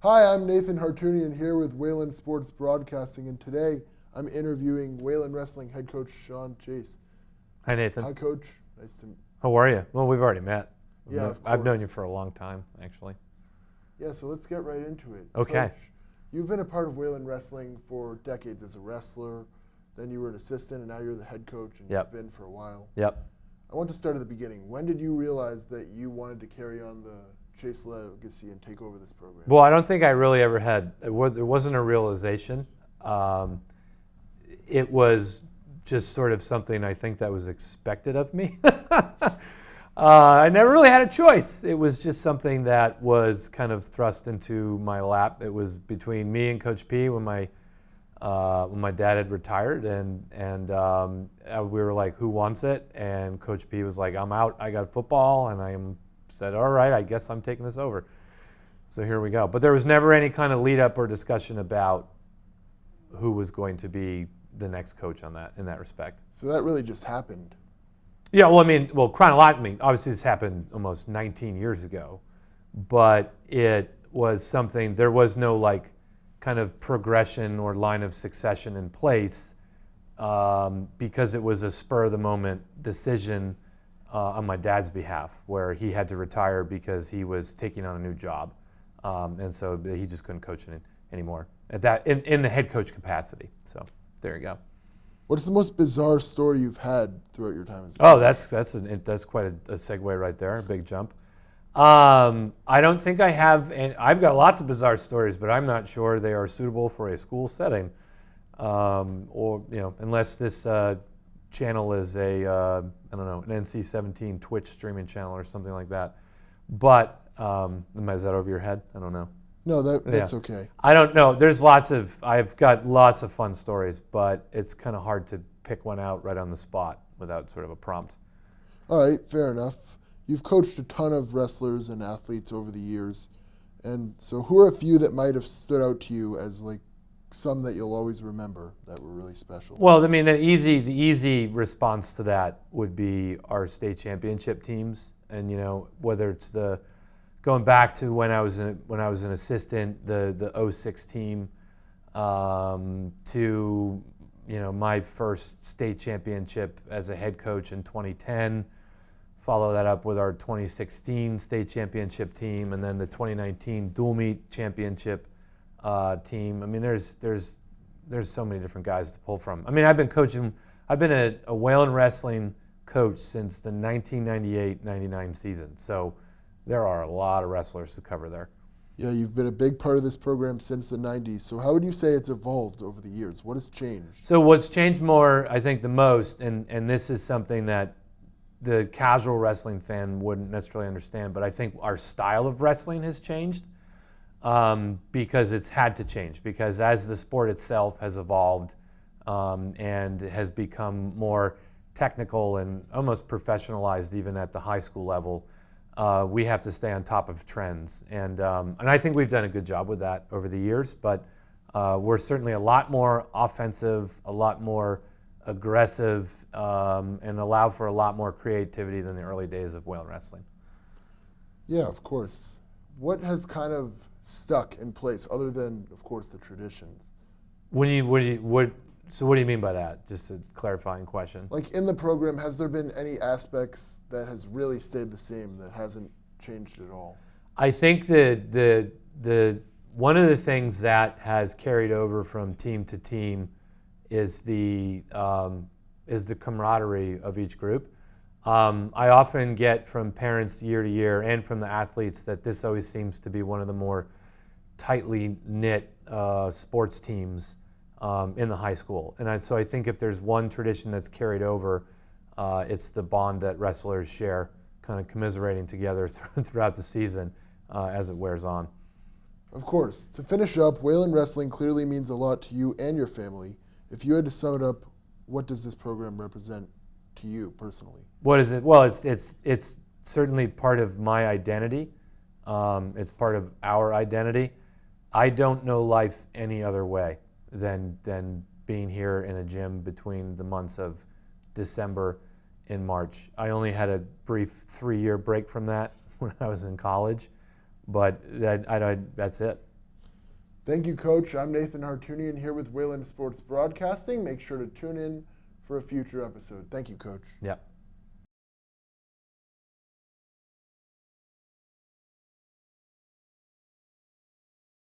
Hi, I'm Nathan Hartunian here with Wayland Sports Broadcasting, and today I'm interviewing Wayland Wrestling head coach Sean Chase. Hi, Nathan. Hi, Coach. Nice to. How are you? Well, we've already met. Yeah, of I've known course. you for a long time, actually. Yeah, so let's get right into it. Okay. Coach, you've been a part of Wayland Wrestling for decades as a wrestler. Then you were an assistant, and now you're the head coach, and Yep. you've been for a while. Yep. I want to start at the beginning. When did you realize that you wanted to carry on the Chase legacy and take over this program? Well, I don't think I really ever had. There wasn't a realization. It was just sort of something I think that was expected of me. I never really had a choice. It was just something that was kind of thrust into my lap. It was between me and Coach P when my dad had retired, and we were like, "Who wants it?" And Coach P was like, "I'm out. I got football," and I said, "All right, I guess I'm taking this over." So here we go. But there was never any kind of lead up or discussion about who was going to be the next coach in that respect. So that really just happened. Yeah, well, chronologically, obviously this happened almost 19 years ago, but it was something, there was no like kind of progression or line of succession in place because it was a spur of the moment decision on my dad's behalf, where he had to retire because he was taking on a new job, and so he just couldn't coach it anymore in the head coach capacity. So there you go. What's the most bizarre story you've had throughout your time as a Oh, that's quite a segue right there, a big jump. I don't think I have, and I've got lots of bizarre stories, but I'm not sure they are suitable for a school setting, or unless this channel is an NC-17 Twitch streaming channel or something like that. But is that over your head? I don't know. No, that's okay. I don't know. I've got lots of fun stories, but it's kind of hard to pick one out right on the spot without sort of a prompt. All right, fair enough. You've coached a ton of wrestlers and athletes over the years. And so who are a few that might have stood out to you as like some that you'll always remember that were really special? Well, I mean, the easy response to that would be our state championship teams. And, whether it's going back to when I was an assistant, the 06 team, to my first state championship as a head coach in 2010. Follow that up with our 2016 state championship team, and then the 2019 dual meet championship team. I mean, there's so many different guys to pull from. I mean, I've been a Wayland wrestling coach since the 1998-99 season. So there are a lot of wrestlers to cover there. Yeah, you've been a big part of this program since the 90s. So how would you say it's evolved over the years? What has changed? So what's changed more, I think, the most, and this is something that the casual wrestling fan wouldn't necessarily understand, but I think our style of wrestling has changed because it's had to change. Because as the sport itself has evolved and has become more technical and almost professionalized, even at the high school level, we have to stay on top of trends. And I think we've done a good job with that over the years, but we're certainly a lot more offensive, a lot more aggressive, and allow for a lot more creativity than the early days of Wayland wrestling. Yeah, of course. What has kind of stuck in place other than, of course, the traditions? What do you mean by that? Just a clarifying question. Like in the program, has there been any aspects that has really stayed the same, that hasn't changed at all? I think the one of the things that has carried over from team to team is the camaraderie of each group. I often get from parents year to year and from the athletes that this always seems to be one of the more tightly knit sports teams in the high school. And so I think if there's one tradition that's carried over, it's the bond that wrestlers share, kind of commiserating together throughout the season as it wears on. Of course. To finish up, Wayland Wrestling clearly means a lot to you and your family. If you had to sum it up, what does this program represent to you personally? What is it? Well, it's certainly part of my identity. It's part of our identity. I don't know life any other way than being here in a gym between the months of December and March. I only had a brief 3-year break from that when I was in college, but that's it. Thank you, Coach. I'm Nathan Hartunian here with Wayland Sports Broadcasting. Make sure to tune in for a future episode. Thank you, Coach. Yep.